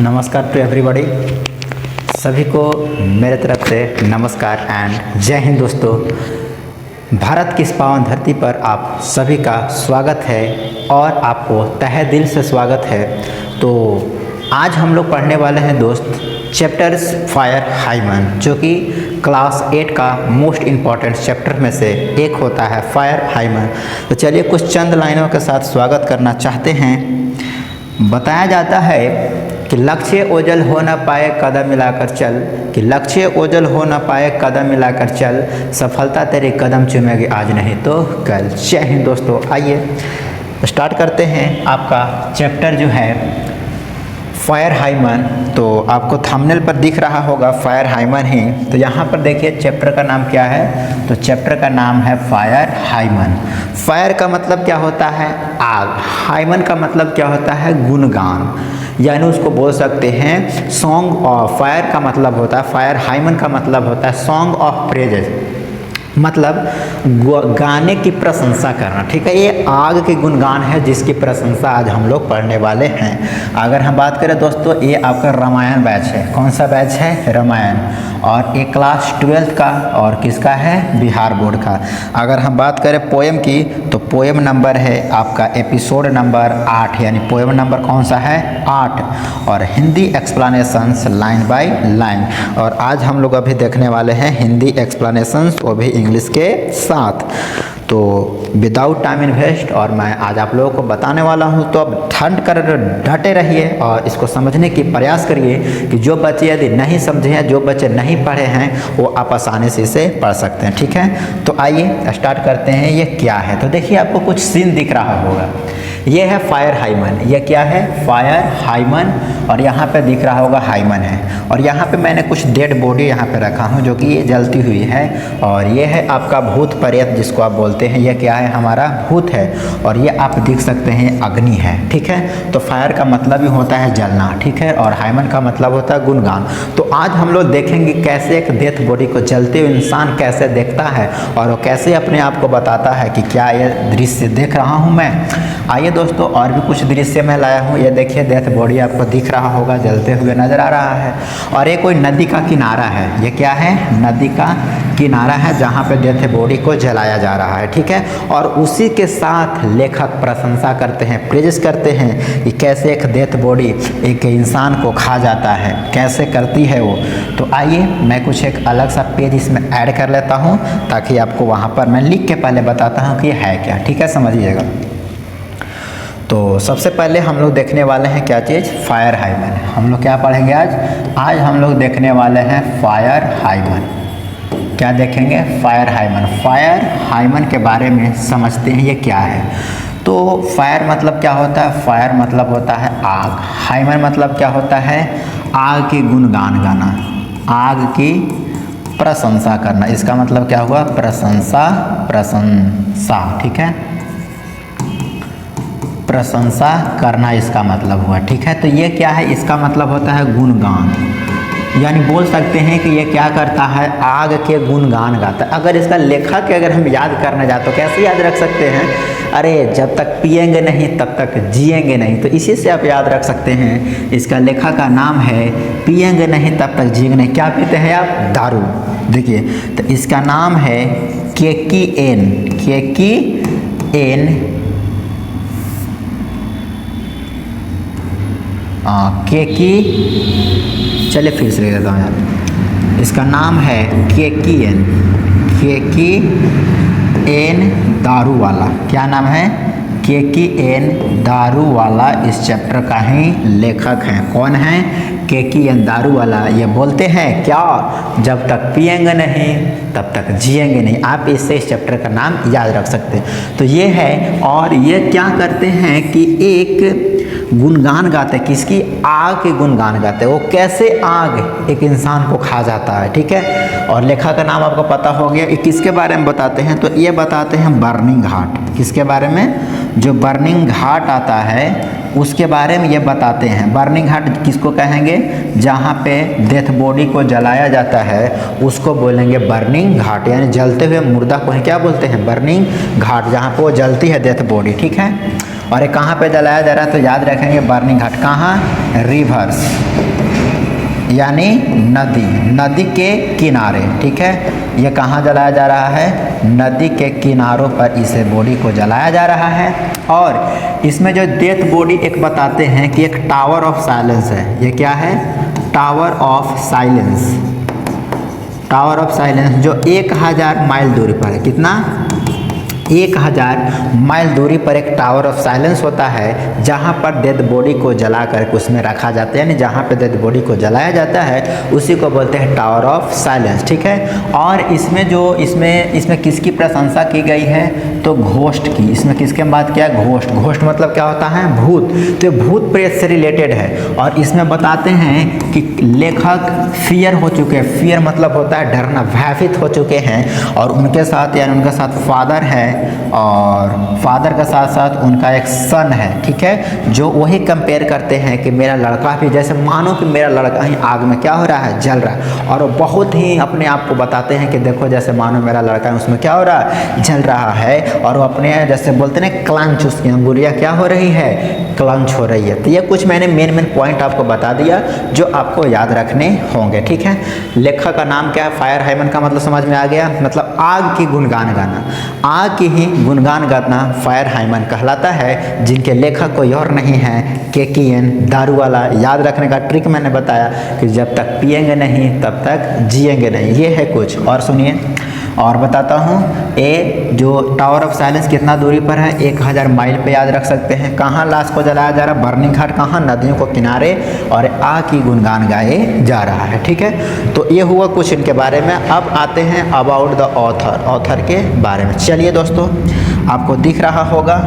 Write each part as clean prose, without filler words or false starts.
नमस्कार to everybody, सभी को मेरे तरफ से नमस्कार एंड जय हिंद। दोस्तों, भारत की इस पावन धरती पर आप सभी का स्वागत है और आपको तहे दिल से स्वागत है। तो आज हम लोग पढ़ने वाले हैं दोस्त चैप्टर्स फायर हाइमन, जो कि क्लास 8 का मोस्ट इम्पॉर्टेंट चैप्टर में से एक होता है फायर हाइमन। तो चलिए कुछ चंद लाइनों के साथ स्वागत करना चाहते हैं। बताया जाता है कि लक्ष्य ओझल हो न पाए कदम मिलाकर चल, कि लक्ष्य ओझल हो न पाए कदम मिलाकर चल, सफलता तेरे कदम चूमेगी आज नहीं तो कल। जय हिंद दोस्तों। आइए स्टार्ट करते हैं आपका चैप्टर जो है फायर हाइमन। तो आपको थंबनेल पर दिख रहा होगा फायर हाइमन ही। तो यहाँ पर देखिए चैप्टर का नाम क्या है। तो चैप्टर का नाम है फायर हाइमन। फायर का मतलब क्या होता है? आग। हाइमन का मतलब क्या होता है? गुणगान, यानी उसको बोल सकते हैं सॉन्ग ऑफ। फायर का मतलब होता है, फायर हाइमन का मतलब होता है सॉन्ग ऑफ प्रेजेस, मतलब गाने की प्रशंसा करना। ठीक है, ये आग के गुणगान है जिसकी प्रशंसा आज हम लोग पढ़ने वाले हैं। अगर हम बात करें दोस्तों, ये आपका रामायण बैच है। कौन सा बैच है? रामायण। और ये क्लास 12 का और किसका है? बिहार बोर्ड का। अगर हम बात करें पोएम की, तो पोएम नंबर है आपका एपिसोड नंबर 8, यानी पोएम नंबर कौन सा है? 8। और Hindi explanations line by line. और आज हम लोग अभी देखने वाले हैं हिंदी एक्सप्लेनेशंस, वो भी इंग्लिश के साथ। तो विदाउट टाइम इन्वेस्ट और मैं आज आप लोगों को बताने वाला हूं। तो अब ठंड कर डटे रहिए और इसको समझने की प्रयास करिए कि जो बच्चे यदि नहीं समझे हैं, जो बच्चे नहीं पढ़े हैं, वो आप आसानी से इसे पढ़ सकते हैं। ठीक है, तो आइए स्टार्ट करते हैं। ये क्या है? तो देखिए आपको कुछ सीन दिख रहा होगा। ये है फायर हाइमन। ये क्या है? Fire hymn. और यहाँ पे दिख रहा होगा हाइमन है। और यहाँ पे मैंने कुछ डेड बॉडी यहाँ पे रखा हूँ जो कि ये जलती हुई है। और ये है आपका भूत प्रेत जिसको आप बोलते हैं। ये क्या है? हमारा भूत है। और ये आप देख सकते हैं अग्नि है। ठीक है, तो फायर का मतलब ही होता है जलना। ठीक है, और हाइमन का मतलब होता है गुणगान। तो आज हम लोग देखेंगे कैसे एक डेथ बॉडी को जलते हुए इंसान कैसे देखता है और वो कैसे अपने आप को बताता है कि क्या ये दृश्य देख रहा हूँ मैं। आइए दोस्तों, और भी कुछ दृश्य मैं लाया हूँ। ये देखिए डेथ बॉडी आपको दिख रहा होगा, जलते हुए नजर आ रहा है। और ये कोई नदी का किनारा है। ये क्या है? नदी का किनारा है जहाँ पे डेथ बॉडी को जलाया जा रहा है। ठीक है, और उसी के साथ लेखक प्रशंसा करते हैं, प्रेजेस करते हैं कि कैसे एक डेथ बॉडी एक इंसान को खा जाता है, कैसे करती है वो। तो आइए मैं कुछ एक अलग सा पेज इसमें ऐड कर लेता हूँ ताकि आपको वहाँ पर मैं लिख के पहले बताता हूँ कि ये है क्या। ठीक है, समझिएगा। तो सबसे पहले हम लोग देखने वाले हैं क्या चीज़? Fire hymen. हम लोग क्या पढ़ेंगे आज? आज हम लोग देखने वाले हैं फायर हाइमन। क्या देखेंगे? Fire hymen. फायर हाइमन के बारे में समझते हैं ये क्या है। तो फायर मतलब क्या होता है? फायर मतलब होता है आग। हाइमन मतलब क्या होता है? आग के गुणगान गाना, आग की प्रशंसा करना। इसका मतलब क्या हुआ? प्रशंसा, प्रशंसा। ठीक है, प्रशंसा करना इसका मतलब हुआ। ठीक है, तो ये क्या है? इसका मतलब होता है गुणगान, यानी बोल सकते हैं कि ये क्या करता है? आग के गुणगान गाता है। अगर इसका लेखक अगर हम याद करने जाए तो कैसे याद रख सकते हैं? अरे जब तक पिएंगे नहीं तब तक जिएंगे नहीं। तो इसी से आप याद रख सकते हैं। इसका लेखक का नाम है पिएंगे नहीं तब तक जिएंगे नहीं। क्या पीते हैं आप? दारू। देखिए, तो इसका नाम है केकी एन, केकी एन, केकी, चलिए फिर से ले लेता हूँ यार। इसका नाम है केकी एन, केकी एन दारू वाला। क्या नाम है? केकी एन दारू वाला इस चैप्टर का ही लेखक हैं। कौन है? केकी एन दारू वाला। ये बोलते हैं क्या? जब तक पिएंगे नहीं तब तक जिएंगे नहीं। आप इससे इस चैप्टर का नाम याद रख सकते हैं। तो ये है, और ये क्या करते हैं कि एक गुणगान गाते हैं। किसकी? आग के गुणगान गाते हैं। वो कैसे आग एक इंसान को खा जाता है। ठीक है, और लेखक का नाम आपको पता हो गया। ये किसके बारे में बताते हैं? तो ये बताते हैं बर्निंग घाट। किसके बारे में? जो बर्निंग घाट आता है उसके बारे में ये बताते हैं। बर्निंग घाट किसको कहेंगे? जहाँ पे डेथ बॉडी को जलाया जाता है उसको बोलेंगे बर्निंग घाट, यानी जलते हुए मुर्दा को क्या बोलते हैं? बर्निंग घाट, जहाँ पे वो जलती है डेथ बॉडी। ठीक है, और ये कहाँ पे जलाया जा रहा है, तो याद रखेंगे बर्निंग घाट कहाँ, रिवर्स यानी नदी के किनारे, ठीक है। ये कहाँ जलाया जा रहा है, नदी के किनारों पर इसे बॉडी को जलाया जा रहा है। और इसमें जो डेथ बॉडी एक बताते हैं कि एक टावर ऑफ साइलेंस है। ये क्या है, tower of silence. Tower of silence जो 1000 माइल दूरी पर है, कितना, 1000 माइल दूरी पर एक टावर ऑफ साइलेंस होता है, जहाँ पर डेड बॉडी को जला कर उसमें रखा जाता है, यानी जहाँ पर डेड बॉडी को जलाया जाता है उसी को बोलते हैं टावर ऑफ साइलेंस, ठीक है। और इसमें जो इसमें किसकी प्रशंसा की गई है, तो घोस्ट की। इसमें किसके बात किया, घोस्ट मतलब क्या होता है, भूत। तो भूत प्रेत से रिलेटेड है। और इसमें बताते हैं कि लेखक फियर हो चुके हैं, फियर मतलब होता है डरना, भयभीत हो चुके हैं। और उनके साथ यानी उनके साथ फादर है, और फादर के साथ साथ उनका एक सन है, ठीक है, जो वही कंपेयर करते हैं कि मेरा लड़का भी, जैसे मानो कि मेरा लड़का ही आग में क्या हो रहा है, जल रहा है। और वो बहुत ही अपने आप को बताते हैं कि देखो जैसे मानो मेरा लड़का है उसमें क्या हो रहा है, जल रहा है। और वो अपने जैसे बोलते हैं क्लंच, उसकी अंगुलियाँ क्या हो रही है, क्लंच हो रही है। तो ये कुछ मैंने मेन पॉइंट आपको बता दिया जो आपको याद रखने होंगे, ठीक है। लेखक का नाम क्या है, फायर हाइमन का मतलब समझ में आ गया, मतलब आग की गुणगान गाना, आग की ही गुणगान गाना फायर हाइमन कहलाता है, जिनके लेखक कोई और नहीं है KKN दारू वाला। याद रखने का ट्रिक मैंने बताया कि जब तक पिएंगे नहीं तब तक जिएंगे नहीं, ये है कुछ। और सुनिए और बताता हूँ, ए जो टावर ऑफ साइलेंस कितना दूरी पर है, 1000 माइल पे याद रख सकते हैं। कहाँ लाश को जलाया जा रहा है, बर्निंग घाट कहाँ, नदियों को किनारे, और आग की गुणगान गाए जा रहा है, ठीक है। तो ये हुआ कुछ इनके बारे में। अब आते हैं अबाउट द ऑथर, ऑथर के बारे में। चलिए दोस्तों, आपको दिख रहा होगा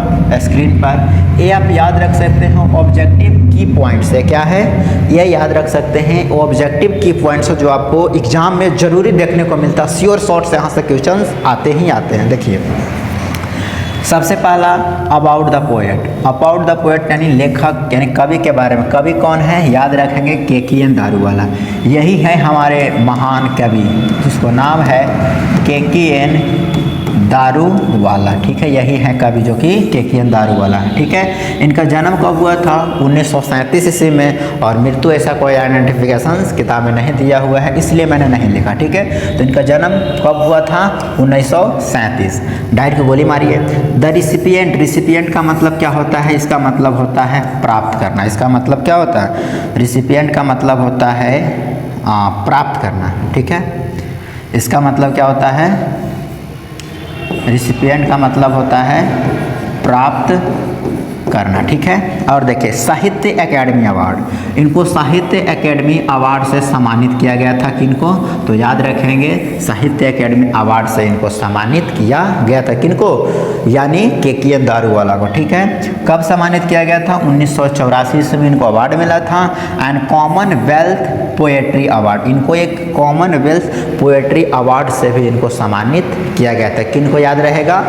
स्क्रीन पर, ये आप याद रख सकते हैं ऑब्जेक्टिव की पॉइंट्स है, क्या है, ये याद रख सकते हैं ऑब्जेक्टिव की पॉइंट्स जो आपको एग्जाम में जरूरी देखने को मिलता है। श्योर शॉर्ट से यहाँ से क्वेश्चंस आते ही आते हैं। देखिए सबसे पहला about the poet. About the poet यानी लेखक यानी कवि के बारे में। कवि कौन है, याद रखेंगे KKN दारूवाला। यही है हमारे महान कवि जिसको नाम है KKN दारूवाला, ठीक है। यही है कवि जो कि KKN दारूवाला है, ठीक है। इनका जन्म कब हुआ था, 1937 ईस्वी में। और मृत्यु ऐसा कोई आइडेंटिफिकेशन किताब में नहीं दिया हुआ है, इसलिए मैंने नहीं लिखा, ठीक है। तो इनका जन्म कब हुआ था, 1937। डायरेक्ट गोली मारिए। द रिसिपिएंट, रिसिपिएंट का मतलब क्या होता है, इसका मतलब होता है प्राप्त करना। इसका मतलब क्या होता है, रिसिपिएंट का मतलब होता है प्राप्त करना, ठीक है। इसका मतलब क्या होता है, रिसिपिएंट का मतलब होता है प्राप्त करना, ठीक है। और देखिए साहित्य एकेडमी अवार्ड, इनको साहित्य एकेडमी अवार्ड से सम्मानित किया गया था। किनको, तो याद रखेंगे साहित्य एकेडमी अवार्ड से इनको सम्मानित किया गया था। किनको, यानी KKN दारूवाला को, ठीक है। कब सम्मानित किया गया था, 1984 ईस्वी में इनको अवार्ड मिला था। एंड कॉमनवेल्थ पोएट्री अवार्ड, इनको एक कॉमनवेल्थ पोएट्री अवार्ड से भी इनको सम्मानित किया गया था। किनको याद रहेगा,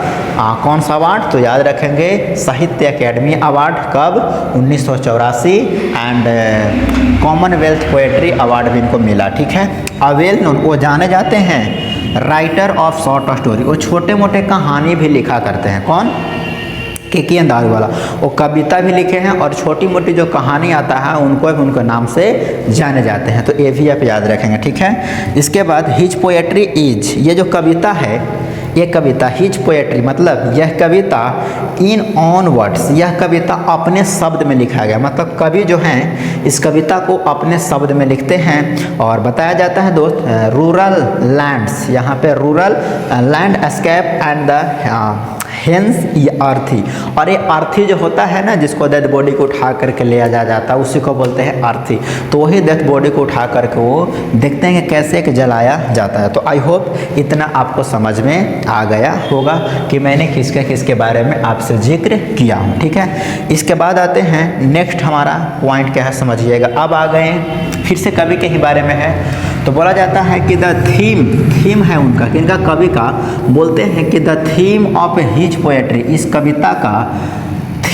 कौन सा अवार्ड, तो याद रखेंगे साहित्य एकेडमी अवार्ड। कब, 1984। एंड कॉमनवेल्थ पोएट्री अवार्ड भी इनको मिला, ठीक है। अवेल नोन, वो जाने जाते हैं राइटर ऑफ शॉर्ट स्टोरी, वो छोटे मोटे कहानी भी लिखा करते हैं। कौन, KKN दारूवाला। वो कविता भी लिखे हैं और छोटी मोटी जो कहानी आता है उनको भी उनके नाम से जाने जाते हैं। तो ये भी आप याद रखेंगे, ठीक है। इसके बाद हिज पोएट्री इज, ये जो कविता है, ये कविता हिज पोएट्री मतलब यह कविता इन ऑन वर्ड्स, यह कविता अपने शब्द में लिखा गया। मतलब कवि जो हैं इस कविता को अपने शब्द में लिखते हैं। और बताया जाता है दोस्त, रूरल लैंड्स, यहाँ पे rural landscape and the hence ये अर्थी। और ये अर्थी जो होता है ना, जिसको डेड बॉडी को उठा करके ले जाता है, उसी को बोलते हैं अर्थी। तो वही डेड बॉडी को उठा करके वो देखते हैं कि कैसे कि जलाया जाता है। तो आई होप इतना आपको समझ में आ गया होगा कि मैंने किसके किसके बारे में आपसे जिक्र किया हूँ, ठीक है। इसके बाद आते हैं नेक्स्ट, हमारा पॉइंट क्या है समझिएगा। अब आ गए फिर से कवि के ही बारे में है। तो बोला जाता है कि द थीम है उनका, किनका, कवि का। बोलते हैं कि the theme of his poetry, इस कविता का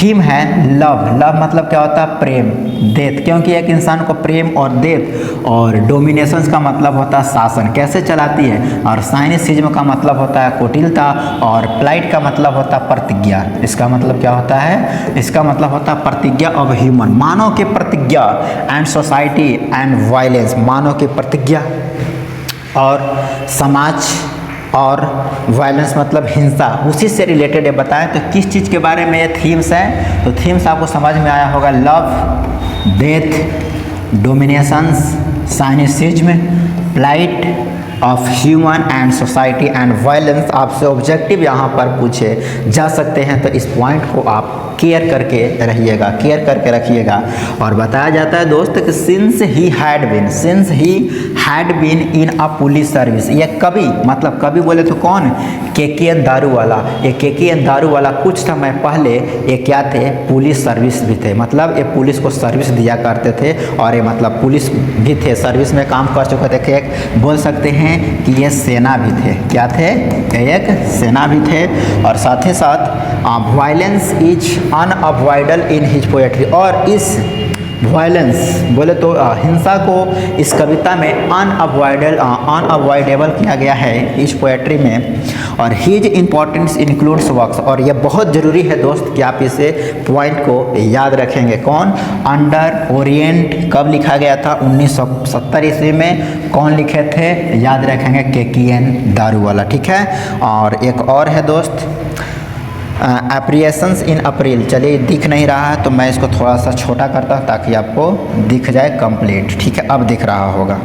थीम है लव। लव मतलब क्या होता है? प्रेम। डेथ, क्योंकि एक इंसान को प्रेम और डेथ और डोमिनेशंस का मतलब होता है शासन, कैसे चलाती है। और साइनिसिज्म का मतलब होता है कुटिलता, और प्लाइट का मतलब होता है प्रतिज्ञा। इसका मतलब क्या होता है? इसका मतलब होता है प्रतिज्ञा ऑफ ह्यूमन, मानव की प्रतिज्ञा, एंड सोसाइटी एंड वायलेंस, मानव की प्रतिज्ञा और समाज, और वायलेंस मतलब हिंसा, उसी से रिलेटेड है। बताएं तो किस चीज़ के बारे में ये थीम्स है? तो थीम्स आपको समझ में आया होगा, love, death, dominations, cynicism, plight of human and society and violence. आपसे ऑब्जेक्टिव यहाँ पर पूछे जा सकते हैं, तो इस पॉइंट को आप केयर करके रहिएगा, केयर करके रखिएगा। और बताया जाता है दोस्त कि since he had been in a police service, ये कभी, मतलब कभी बोले तो कौन? केकेएन दारू वाला। ये केकेएन दारू वाला कुछ समय पहले ये क्या थे? पुलिस सर्विस भी थे, मतलब ये पुलिस को सर्विस दिया करते थे, और ये मतलब पुलिस भी थे, सर्विस में काम कर चुके थे। एक बोल सकते हैं कि ये सेना भी थे। क्या थे? एक सेना भी थे। और साथ ही साथ violence is unavoidable in his poetry, और इस वायलेंस बोले तो हिंसा को इस कविता में अनअवॉइडेबल किया गया है इस पोएट्री में। और हीज इम्पोर्टेंस इंक्लूड्स वर्क्स, और यह बहुत ज़रूरी है दोस्त कि आप इसे पॉइंट को याद रखेंगे। कौन? अंडर ओरिएंट कब लिखा गया था? 1970 ईस्वी में। कौन लिखे थे? याद रखेंगे, केकेएन दारू वाला। ठीक है। और एक और है दोस्त, एप्रिएशंस इन अप्रैल। चलिए दिख नहीं रहा है तो मैं इसको थोड़ा सा छोटा करता हूँ ताकि आपको दिख जाए कंप्लीट। ठीक है, अब दिख रहा होगा।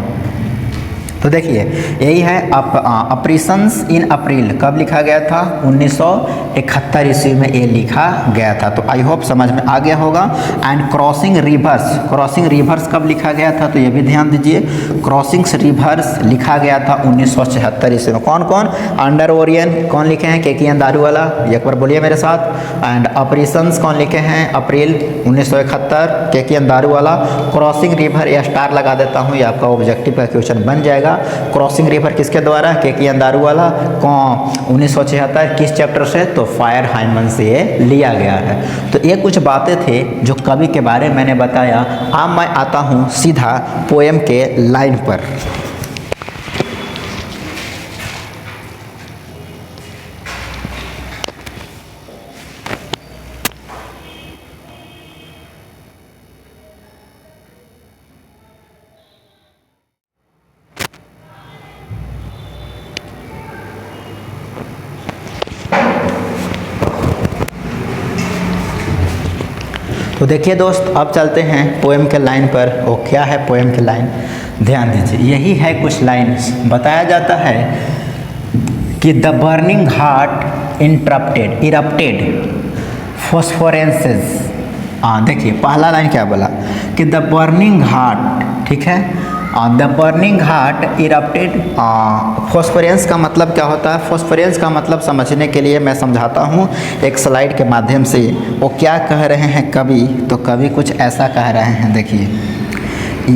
तो देखिए यही है अप्रेशंस इन अप्रैल कब लिखा गया था? 1971 ईस्वी में ये लिखा गया था। तो आई होप समझ में आ गया होगा। एंड क्रॉसिंग रिवर्स कब लिखा गया था? तो ये भी ध्यान दीजिए, क्रॉसिंग्स रिवर्स लिखा गया था 1976 ईस्वी में। कौन कौन? अंडर ओरियन कौन लिखे हैं? केकेएन दारू वाला, एक बार बोलिए मेरे साथ। एंड अप्रेशंस कौन लिखे हैं? अप्रैल 1971, केकेएन दारू वाला। क्रॉसिंग रिवर, या स्टार लगा देता हूँ, ये आपका ऑब्जेक्टिव का क्वेश्चन बन जाएगा। क्रॉसिंग रिवर किसके द्वारा? केकेएन दारू वाला। कौन? 1976। किस चैप्टर से? तो फायर हाइमन से ये लिया गया है। तो ये कुछ बातें थे जो कवि के बारे में मैंने बताया। अब मैं आता हूँ सीधा पोएम के लाइन पर। तो देखिए दोस्त, अब चलते हैं पोएम के लाइन पर। वो क्या है पोएम के लाइन? ध्यान दीजिए, यही है कुछ लाइन। बताया जाता है कि द बर्निंग हार्ट इरप्टेड फॉस्फोरेंसेस। देखिए पहला लाइन क्या बोला कि द बर्निंग हार्ट, ठीक है, द बर्निंग हार्ट इरप्टेड। फॉस्फोरेंस का मतलब क्या होता है? फॉस्फोरेंस का मतलब समझने के लिए मैं समझाता हूँ एक स्लाइड के माध्यम से। वो क्या कह रहे हैं कवि? तो कवि कुछ ऐसा कह रहे हैं, देखिए,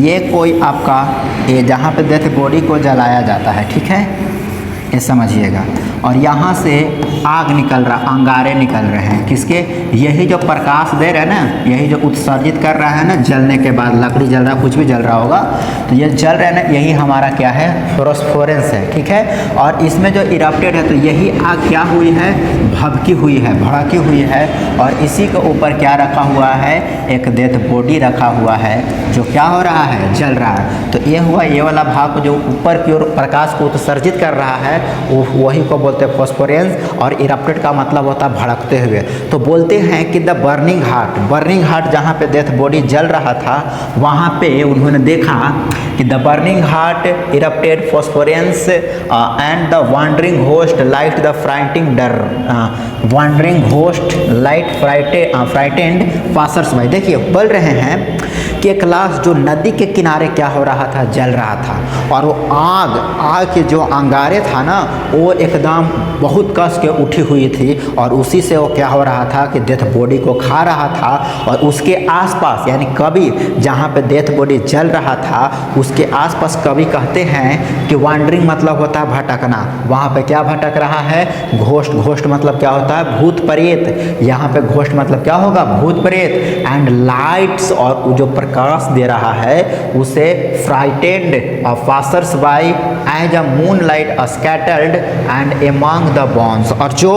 ये कोई आपका ये जहाँ पे डेथ बॉडी को जलाया जाता है, ठीक है, ये समझिएगा, और यहाँ से आग निकल रहा, अंगारे निकल रहे हैं। किसके? यही जो प्रकाश दे रहे हैं ना, यही जो उत्सर्जित कर रहा है ना, जलने के बाद लकड़ी जल रहा, कुछ भी जल रहा होगा, तो ये जल रहा है ना, यही हमारा क्या है? फॉस्फोरेंस है। ठीक है। और इसमें जो इरप्टेड है, तो यही आग क्या हुई है? भभकी हुई है, भड़की हुई है। और इसी के ऊपर क्या रखा हुआ है? एक डेथ बॉडी रखा हुआ है जो क्या हो रहा है? जल रहा है। तो ये हुआ ये वाला भाग जो ऊपर की ओर प्रकाश को उत्सर्जित कर रहा है, वही को बोलते हैं फॉस्फोरेंस। और इरप्टेड का मतलब होता है भड़कते हुए। तो बोलते हैं कि द बर्निंग हार्ट जहाँ पे डेथ बॉडी जल रहा था, वहाँ पे उन्होंने देखा कि the burning heart erupted phosphorescence and the wandering host light the frightened passers by. देखिए बोल रहे हैं कि एक लाश जो नदी के किनारे क्या हो रहा था, जल रहा था। और वो आग के जो अंगारे था ना, वो एकदम बहुत कस के उठी हुई थी और उसी से वो क्या हो रहा था कि डेथ बॉडी को खा रहा था। और उसके आसपास यानी कवि जहाँ पे डेथ बॉडी जल रहा था उसके आसपास कवि कहते हैं कि वांडरिंग मतलब होता है भटकना। वहाँ पे क्या भटक रहा है, घोस्ट। घोस्ट मतलब क्या होता है, भूत प्रेत। यहाँ पे घोस्ट मतलब क्या होगा, भूत प्रेत। एंड लाइट्स, और जो प्रकाश दे रहा है उसे frightened passers by as a moon light scattered and among the bones. और जो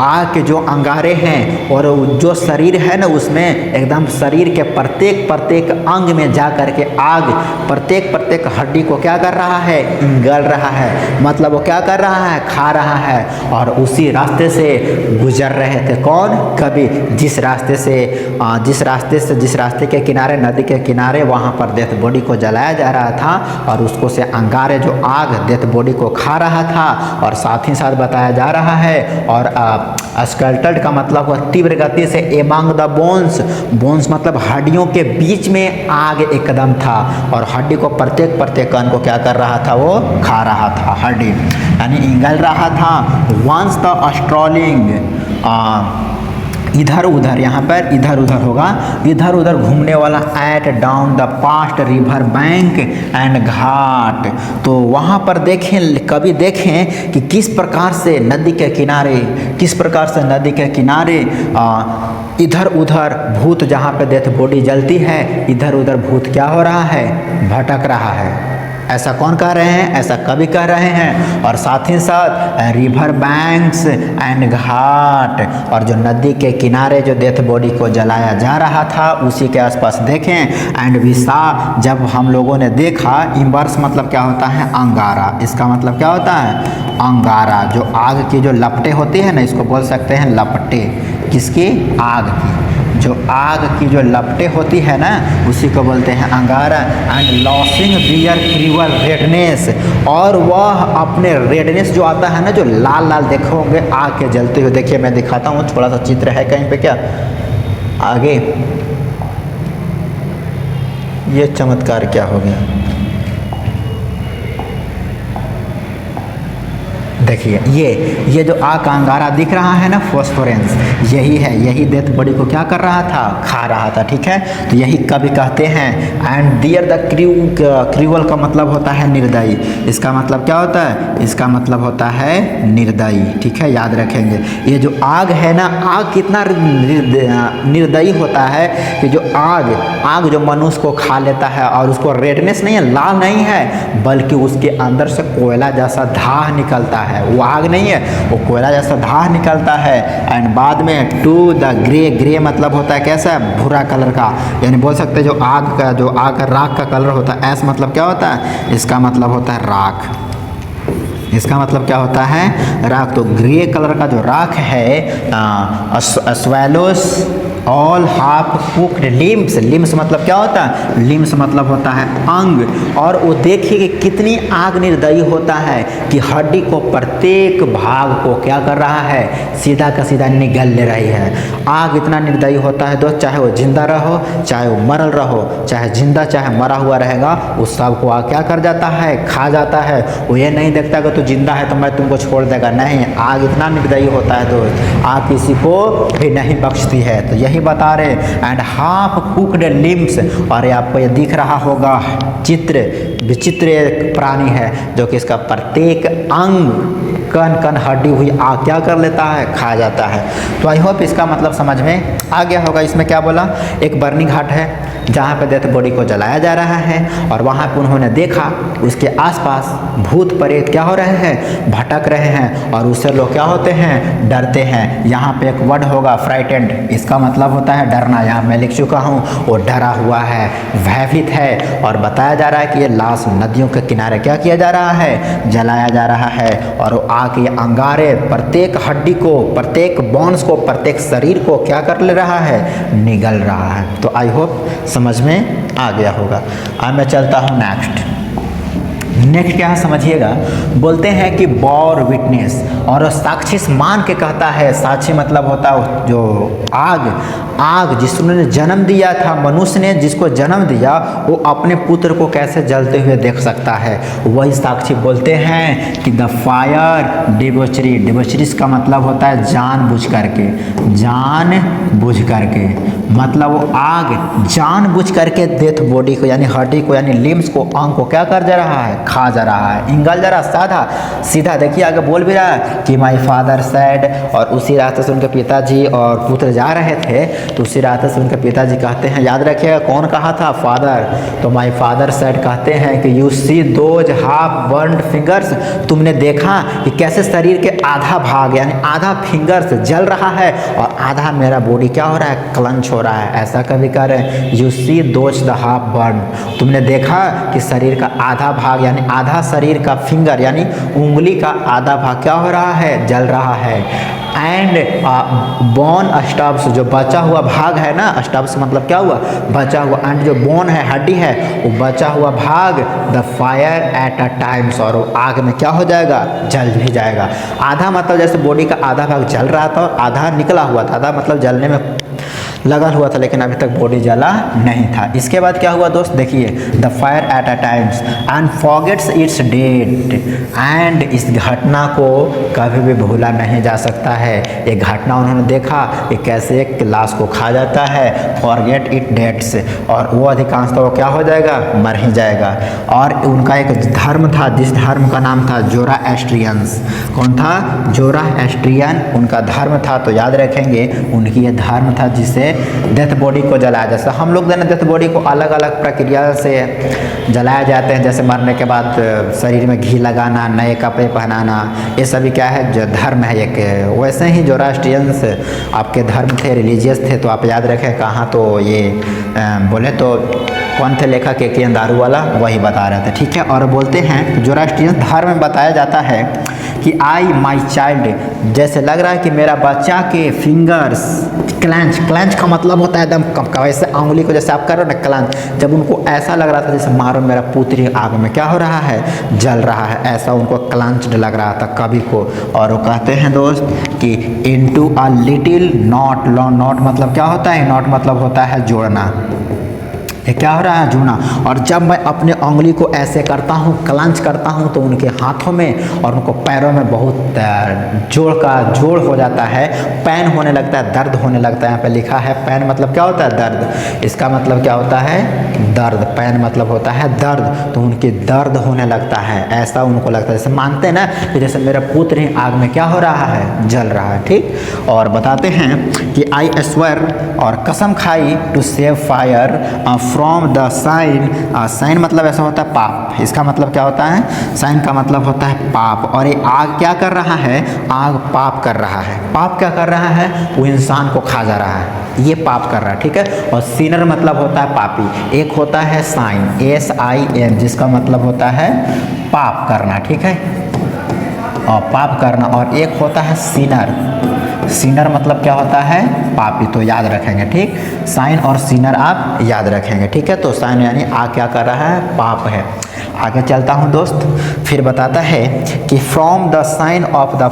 आग के जो अंगारे हैं और जो शरीर है ना उसमें एकदम शरीर के प्रत्येक अंग में जा कर के आग प्रत्येक हड्डी को क्या कर रहा है, इंगल रहा है। मतलब वो क्या कर रहा है, खा रहा है। और उसी रास्ते से गुजर रहे थे कौन, कवि। जिस रास्ते के किनारे, नदी के किनारे, वहाँ पर डेथ बॉडी को जलाया जा रहा था और उसको से अंगारे जो आग डेथ बॉडी को खा रहा था। और साथ ही साथ बताया जा रहा है और स्कल्टर्ड का मतलब हुआ तीव्र गति से, एमंग द बोन्स। बोन्स मतलब हड्डियों के बीच में आग एकदम था और हड्डी को प्रत्येक कण को क्या कर रहा था, वो खा रहा था, हड्डी यानी इंगल रहा था। वंस द स्ट्रॉलिंग, इधर उधर, यहाँ पर इधर उधर होगा, इधर उधर घूमने वाला, at down the past river bank and ghat. तो वहाँ पर देखें, कभी देखें कि किस प्रकार से नदी के किनारे इधर उधर भूत, जहाँ पे डेथ बॉडी जलती है, इधर उधर भूत क्या हो रहा है, भटक रहा है। ऐसा कौन कह रहे हैं, ऐसा कवि कह रहे हैं। और साथ ही साथ रिवर बैंक्स एंड घाट, और जो नदी के किनारे जो डेथ बॉडी को जलाया जा रहा था उसी के आसपास देखें। एंड विसा, जब हम लोगों ने देखा, इम्बर्स मतलब क्या होता है, अंगारा। इसका मतलब क्या होता है, अंगारा। जो आग की जो लपटें होती है ना, इसको बोल सकते हैं लपटें। किसकी, आग की। जो आग की जो लपटें होती है ना उसी को बोलते हैं अंगारा। एंड लॉसिंग बियर क्रिवल रेडनेस, और वह अपने रेडनेस जो आता है ना, जो लाल लाल देखे होंगे आग के जलते हुए। देखिए मैं दिखाता हूँ, थोड़ा सा चित्र है कहीं पे, क्या आगे, ये चमत्कार क्या हो गया, देखिए ये जो आग का अंगारा दिख रहा है ना, फॉस्फोरेंस, यही है, यही डेथ बॉडी को क्या कर रहा था, खा रहा था। ठीक है, तो यही कवि कहते हैं। एंड डियर द क्रिवल का मतलब होता है निर्दयी। इसका मतलब क्या होता है, इसका मतलब होता है निर्दयी। ठीक है, याद रखेंगे। ये जो आग है ना, आग कितना निर्दयी होता है कि जो आग जो मनुष्य को खा लेता है और उसको रेडनेस नहीं है, लाल नहीं है, बल्कि उसके अंदर से कोयला जैसा धाह निकलता है। वो आग नहीं है, वो कोयला जैसा धाह निकलता है। एंड बाद में टू द ग्रे मतलब होता है कैसा, भूरा कलर का, यानी बोल सकते हैं जो आग का राख का कलर होता है। ऐसा मतलब क्या होता है, इसका मतलब होता है राख। इसका मतलब क्या होता है, राख। तो ग्रे कलर का जो राख है, swallows all half cooked limbs. Limbs मतलब क्या होता है, लिम्स मतलब होता है अंग। और वो देखिए कि कितनी आग निर्दयी होता है कि हड्डी को प्रत्येक भाग को क्या कर रहा है, सीधा का सीधा निगल ले रही है। आग इतना निर्दयी होता है दोस्त, चाहे वो जिंदा रहो, चाहे वो मरल रहो, चाहे जिंदा चाहे मरा हुआ रहेगा, उस सब को आग क्या कर जाता है, खा जाता है। वो ये नहीं देखता कि तू जिंदा है तो मैं तुमको छोड़ देगा, नहीं। आग इतना निर्दयी होता है दोस्त, आग किसी को भी नहीं बख्शती है। तो यही बता रहे। एंड हाफ कुक्ड लिम्स, और आपको ये दिख रहा होगा चित्र, विचित्र प्राणी है जो कि इसका प्रत्येक अंग कण कण हड्डी हुई आग क्या कर लेता है, खा जाता है। तो आई होप इसका मतलब समझ में आ गया होगा। इसमें क्या बोला, एक बर्निंग घाट है जहाँ पे डेथ बॉडी को जलाया जा रहा है और वहाँ पे उन्होंने देखा उसके आसपास भूत प्रेत क्या हो रहे हैं, भटक रहे हैं, और उससे लोग क्या होते हैं, डरते हैं। यहाँ पे एक वर्ड होगा फ्राइटेंड, इसका मतलब होता है डरना। यहाँ मैं लिख चुका हूँ, वो डरा हुआ है, भयभीत है। और बताया जा रहा है कि ये लाश नदियों के किनारे क्या किया जा रहा है, जलाया जा रहा है। और वो आग के अंगारे प्रत्येक हड्डी को, प्रत्येक बोन्स को, प्रत्येक शरीर को क्या कर ले रहा है, निगल रहा है। तो आई होप समझ में आ गया होगा। अब मैं चलता हूँ नेक्स्ट क्या है समझिएगा, बोलते हैं कि बॉर विटनेस, और साक्षी मान के कहता है। साक्षी मतलब होता है जो आग जिसने जन्म दिया था, मनुष्य ने जिसको जन्म दिया, वो अपने पुत्र को कैसे जलते हुए देख सकता है, वही साक्षी बोलते हैं कि द फायर डिबोचरी। डिबोचरीज का मतलब होता है जानबूझ करके, जानबूझ करके मतलब वो आग जानबूझ करके डेथ बॉडी को यानी हड्डी को यानी लिम्स को, अंग को क्या कर जा रहा है, खा जा रहा है। इंगल जरा साधा सीधा देखिए, आगे बोल भी रहा है कि माय फादर सैड, और उसी रास्ते से उनके पिताजी और पुत्र जा रहे थे, तो उसी रास्ते से उनके पिताजी कहते हैं, याद रखिएगा कौन कहा था, फादर। तो माय फादर सैड कहते हैं कि you see those half burned fingers, तुमने देखा कि कैसे शरीर के आधा भाग यानी आधा फिंगर्स जल रहा है और आधा मेरा बॉडी क्या हो रहा है, क्लंच हो रहा है। ऐसा कभी कर रहे हैं, you see those the half burn, तुमने देखा कि शरीर का आधा भाग यानी आधा शरीर का फिंगर यानी उंगली का आधा भाग क्या हो रहा है, जल रहा है। एंड बोन स्टब्स, जो बचा हुआ भाग है ना, स्टब्स मतलब क्या हुआ, बचा हुआ, एंड जो बोन है हड्डी है वो बचा हुआ भाग the fire at a times, और वो आग में क्या हो जाएगा, जल भी जाएगा। आधा मतलब जैसे बॉडी का आधा भाग जल रहा था और आधा निकला हुआ था, आधा मतलब जलने में लगा हुआ था लेकिन अभी तक बॉडी जला नहीं था। इसके बाद क्या हुआ दोस्त, देखिए the fire at a times and forgets its date, and इस घटना को कभी भी भूला नहीं जा सकता है। एक घटना उन्होंने देखा कि कैसे एक लाश को खा जाता है, फॉरगेट इट डेट्स, और वो अधिकांशतः वो क्या हो जाएगा, मर ही जाएगा। और उनका एक धर्म था, जिस धर्म का नाम था जोराएस्ट्रियंस। कौन था, जोराएस्ट्रियन उनका धर्म था। तो याद रखेंगे उनकी ये धर्म था जिसे डेथ बॉडी को जलाया, जैसे हम लोग डेथ बॉडी को अलग अलग प्रक्रिया से जलाया जाते हैं, जैसे मरने के बाद शरीर में घी लगाना, नए कपड़े पहनाना, ये सभी क्या है, जो धर्म है एक। वैसे ही जोरास्ट्रियंस आपके धर्म थे, रिलीजियस थे। तो आप याद रखें कहाँ, तो ये बोले तो कौन थे लेखक, के दारू वाला, वही बता रहे थे, ठीक है। और बोलते हैं जोरास्ट्रियन धर्म में बताया जाता है कि आई माई चाइल्ड, जैसे लग रहा है कि मेरा बच्चा के फिंगर्स क्लैंच, क्लैंच का मतलब होता है एकदम वैसे उंगली को जैसे आप कर रहे हो ना क्लैंच, जब उनको ऐसा लग रहा था जैसे मारो मेरा पुत्र आग में क्या हो रहा है, जल रहा है, ऐसा उनको क्लैंच्ड लग रहा था कवि को। और वो कहते हैं दोस्त कि into a little not, not मतलब क्या होता है, नॉट मतलब होता है जोड़ना, ये क्या हो रहा है, जुड़ना। और जब मैं अपने उंगली को ऐसे करता हूँ, क्लंच करता हूँ, तो उनके हाथों में और उनको पैरों में बहुत जोड़ हो जाता है, पेन होने लगता है, दर्द होने लगता है। यहाँ पे लिखा है पेन मतलब क्या होता है, दर्द, इसका मतलब क्या होता है, दर्द। पेन मतलब होता है दर्द, तो उनके दर्द होने लगता है, ऐसा उनको लगता है। जैसे मानते हैं ना कि जैसे मेरा पुत्र ही आग में क्या हो रहा है, जल रहा है, ठीक। और बताते हैं कि आई स्वेयर, और कसम खाई, to save fire from the sign. Sign मतलब ऐसा होता है पाप, इसका मतलब क्या होता है, साइन का मतलब होता है पाप। और ये आग क्या कर रहा है, आग पाप कर रहा है। पाप क्या कर रहा है, वो इंसान को खा जा रहा है, ये पाप कर रहा है, ठीक है। और सिनर मतलब होता है पापी। एक होता है साइन, SIN, जिसका मतलब होता है पाप करना, ठीक है, और पाप करना। और एक होता है सिनर, सिनर मतलब क्या होता है, पापी। तो याद रखेंगे, ठीक, साइन और सिनर आप याद रखेंगे, ठीक है। तो साइन यानी आग क्या कर रहा है, पाप है। आगे चलता हूँ दोस्त, फिर बताता है कि from the sign of the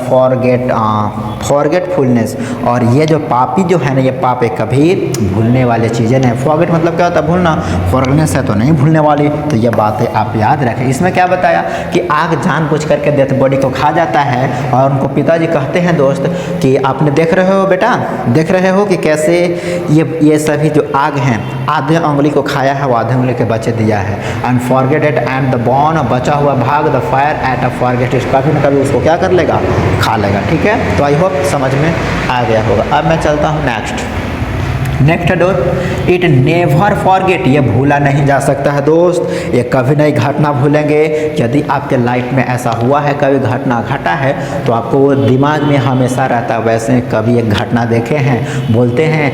forgetfulness, और ये जो पापी जो है ना, ये पाप है कभी भूलने वाली चीज़ें नहीं। फॉरगेट मतलब क्या होता है, भूलना, फॉरगेटनेस है तो नहीं भूलने वाली, तो ये बातें आप याद रखें। इसमें क्या बताया कि आग जानबूझ करके डेथ बॉडी को खा जाता है। और उनको पिताजी कहते हैं दोस्त कि आपने देख रहे हो बेटा, देख रहे हो कि कैसे ये सभी जो आग हैं, आधे उंगली को खाया है, वो आधे उंगली के बचे दिया है। And forget it and the bone, बचा हुआ भाग, the fire at a forget it, कभी न कभी उसको क्या कर लेगा, खा लेगा, ठीक है। तो आई होप समझ में आ गया होगा। अब मैं चलता हूँ next door, it never forget, ये भूला नहीं जा सकता है दोस्त, ये कभी नहीं घटना भूलेंगे। यदि आपके लाइफ में ऐसा हुआ है, कभी घटना घटा है, तो आपको वो दिमाग में हमेशा रहता है। वैसे कभी एक घटना देखे हैं, बोलते हैं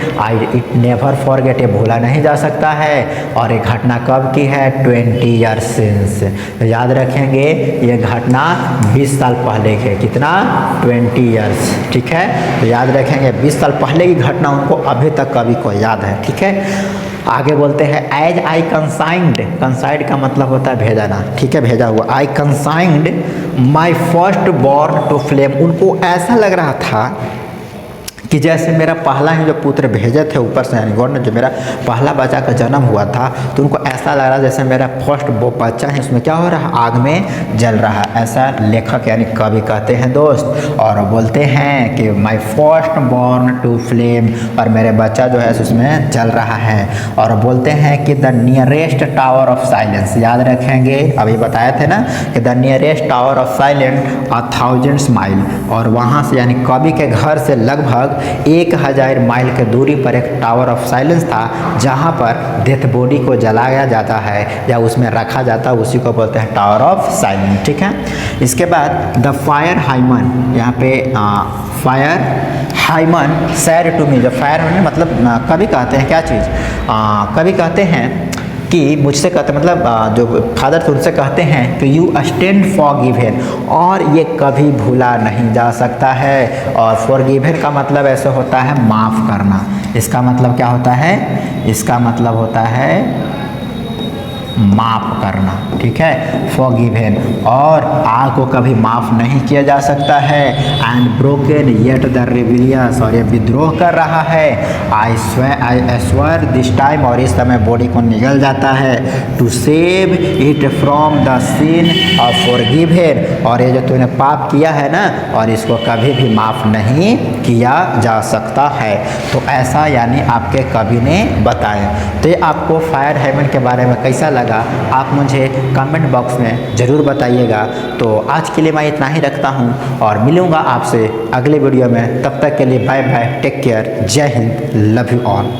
इट नेवर फॉरगेट, ये भूला नहीं जा सकता है। और ये घटना कब की है, 20 ईयर्स सिंस, याद रखेंगे ये घटना 20 साल पहले की है। कितना, 20 ईयर्स, ठीक है। तो याद रखेंगे 20 साल पहले की घटना उनको अभी तक कभी को याद है, ठीक है। आगे बोलते हैं एज आई कंसाइंड, कंसाइंड का मतलब होता है भेजाना, ठीक है, भेजा हुआ। I consigned my first born to flame, उनको ऐसा लग रहा था कि जैसे मेरा पहला ही जो पुत्र भेजे थे ऊपर से, यानी गॉड ने जो मेरा पहला बच्चा का जन्म हुआ था, तो उनको ऐसा लग रहा जैसे मेरा फर्स्ट वो बच्चा है उसमें क्या हो रहा है, आग में जल रहा है। ऐसा लेखक यानी कवि कहते हैं दोस्त। और बोलते हैं कि my first born to flame, और मेरे बच्चा जो है उसमें जल रहा है। और बोलते हैं कि the nearest tower of silence, याद रखेंगे अभी बताए थे ना कि the nearest tower of silence 1000 mile, और वहाँ से यानी कवि के घर से लगभग 1000 माइल के दूरी पर एक टावर ऑफ साइलेंस था, जहाँ पर डेथ बॉडी को जलाया जाता है या उसमें रखा जाता है, उसी को बोलते हैं टावर ऑफ साइलेंस, ठीक है। इसके बाद द फायर हाइमन, यहाँ पे fire hymen said to me, जो फायर हाइमन मतलब कभी कहते हैं क्या चीज़, कभी कहते हैं कि मुझसे कहते मतलब जो फादर थे उनसे कहते हैं कि यू स्टैंड फॉरगिवन, और ये कभी भूला नहीं जा सकता है। और फॉरगिवन का मतलब ऐसे होता है माफ़ करना, इसका मतलब क्या होता है, इसका मतलब होता है माफ़ करना, ठीक है, फॉरगिवन। और आग को कभी माफ़ नहीं किया जा सकता है। एंड ब्रोकन येट द रिविलियस, और ये विद्रोह कर रहा है। आई स्वेयर दिस टाइम, और इस समय बॉडी को निगल जाता है। To save it from the sin और फॉरगिवन, और ये जो तूने पाप किया है ना, और इसको कभी भी माफ़ नहीं किया जा सकता है। तो ऐसा यानी आपके कवि ने बताया। तो ये आपको फायर हेवन के बारे में कैसा लगा आप मुझे कमेंट बॉक्स में ज़रूर बताइएगा। तो आज के लिए मैं इतना ही रखता हूँ और मिलूँगा आपसे अगले वीडियो में। तब तक के लिए बाय बाय, टेक केयर, जय हिंद, लव यू ऑल।